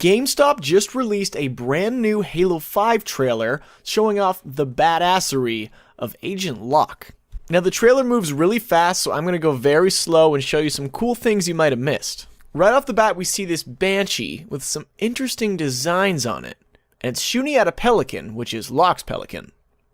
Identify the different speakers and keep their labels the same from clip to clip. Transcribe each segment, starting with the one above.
Speaker 1: GameStop just released a brand new Halo 5 trailer showing off the badassery of Agent Locke. Now the trailer moves really fast, so I'm going to go very slow and show you some cool things you might have missed. Right off the bat we see this Banshee with some interesting designs on it, and it's shooting at a pelican, which is Locke's pelican.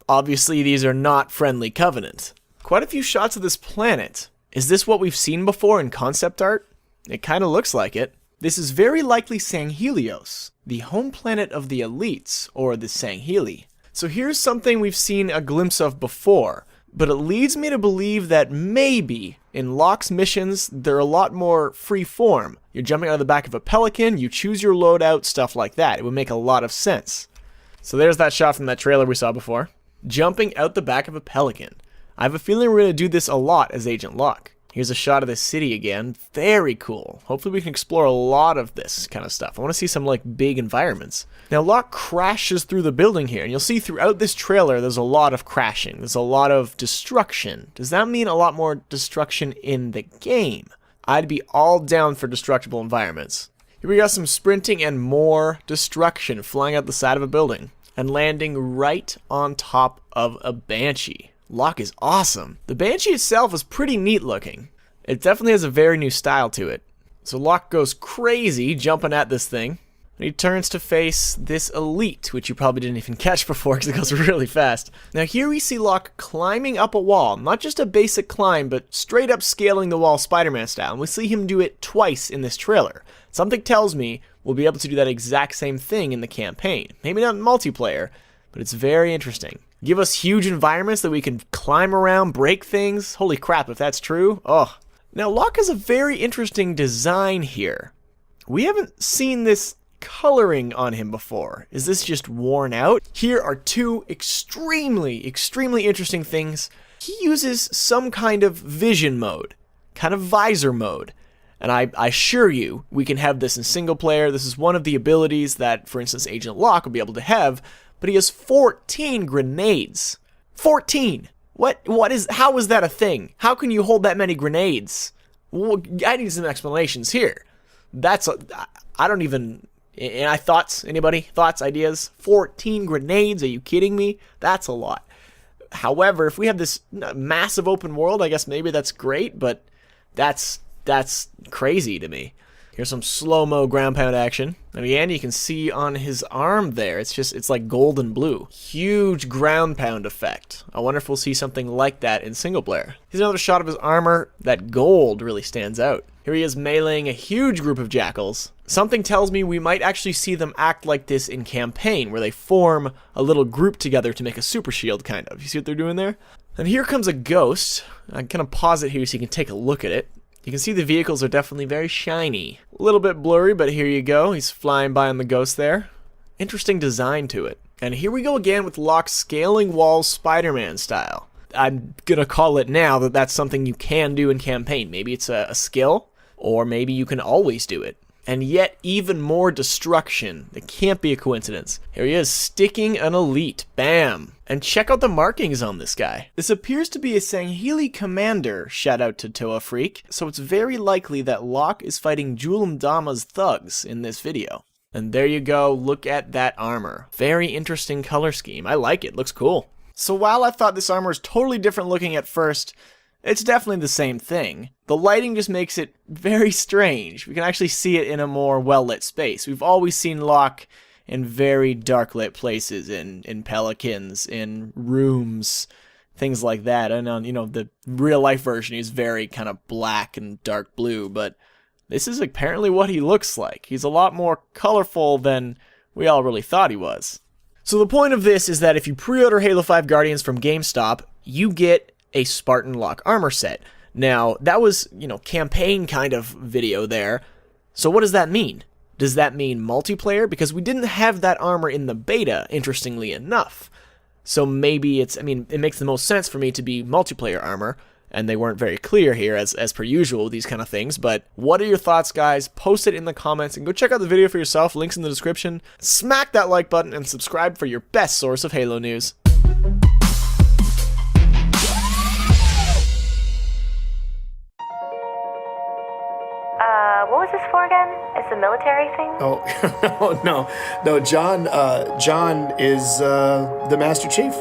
Speaker 1: Obviously these are not friendly Covenant. Quite a few shots of this planet. Is this what we've seen before in concept art? It kind of looks like it. This is very likely Sanghelios, the home planet of the elites, or the Sangheli. So here's something we've seen a glimpse of before, but it leads me to believe that maybe in Locke's missions they're a lot more free form. You're jumping out of the back of a pelican, you choose your loadout, stuff like that. It would make a lot of sense. So there's that shot from that trailer we saw before. Jumping out the back of a pelican. I have a feeling we're going to do this a lot as Agent Locke. Here's a shot of the city again. Very cool. Hopefully we can explore a lot of this kind of stuff. I want to see some like big environments. Now Locke crashes through the building here, and you'll see throughout this trailer there's a lot of crashing. There's a lot of destruction. Does that mean a lot more destruction in the game? I'd be all down for destructible environments. Here we got some sprinting and more destruction flying out the side of a building and landing right on top of a Banshee. Locke is awesome. The Banshee itself is pretty neat looking. It definitely has a very new style to it. So Locke goes crazy jumping at this thing. And he turns to face this elite, which you probably didn't even catch before because it goes really fast. Now here we see Locke climbing up a wall. Not just a basic climb, but straight up scaling the wall Spider-Man style. And we see him do it twice in this trailer. Something tells me we'll be able to do that exact same thing in the campaign. Maybe not in multiplayer, but it's very interesting. Give us huge environments that we can climb around, break things. Holy crap, if that's true. Oh. Now, Locke has a very interesting design here. We haven't seen this coloring on him before. Is this just worn out? Here are two extremely interesting things. He uses some kind of vision mode, kind of visor mode. And I assure you, we can have this in single player. This is one of the abilities that, for instance, Agent Locke will be able to have. But he has 14 grenades. 14! How is that a thing? How can you hold that many grenades? Well, I need some explanations here. I don't even, thoughts? Anybody? Thoughts, ideas? 14 grenades, are you kidding me? That's a lot. However, if we have this massive open world, I guess maybe that's great, but that's crazy to me. Here's some slow-mo ground pound action. And again, you can see on his arm there, it's like gold and blue. Huge ground pound effect. I wonder if we'll see something like that in single player. Here's another shot of his armor. That gold really stands out. Here he is meleeing a huge group of jackals. Something tells me we might actually see them act like this in campaign, where they form a little group together to make a super shield, kind of. You see what they're doing there? And here comes a ghost. I can kind of pause it here so you can take a look at it. You can see the vehicles are definitely very shiny. A little bit blurry, but here you go. He's flying by on the ghost there. Interesting design to it. And here we go again with Locke scaling walls Spider-Man style. I'm gonna call it now that that's something you can do in campaign. Maybe it's a skill, or maybe you can always do it. And yet even more destruction. It can't be a coincidence. Here he is, sticking an elite. Bam! And check out the markings on this guy. This appears to be a Sangheli commander, shout out to Toa Freak, so it's very likely that Locke is fighting Julim Dama's thugs in this video. And there you go, look at that armor. Very interesting color scheme. I like it, looks cool. So while I thought this armor is totally different looking at first, it's definitely the same thing. The lighting just makes it very strange. We can actually see it in a more well-lit space. We've always seen Locke in very dark lit places, in pelicans, in rooms, things like that. And on, the real life version, he's very kind of black and dark blue, but this is apparently what he looks like. He's a lot more colorful than we all really thought he was. So the point of this is that if you pre-order Halo 5 Guardians from GameStop, you get a Spartan Locke Armor Set. Now, that was, campaign kind of video there. So what does that mean? Does that mean multiplayer? Because we didn't have that armor in the beta, interestingly enough. So maybe it makes the most sense for me to be multiplayer armor, and they weren't very clear here, as per usual with these kind of things. But what are your thoughts, guys? Post it in the comments, and go check out the video for yourself. Links in the description. Smack that like button, and subscribe for your best source of Halo news.
Speaker 2: What was this for again? It's the military. military thing?
Speaker 3: Oh, no. John is the Master Chief.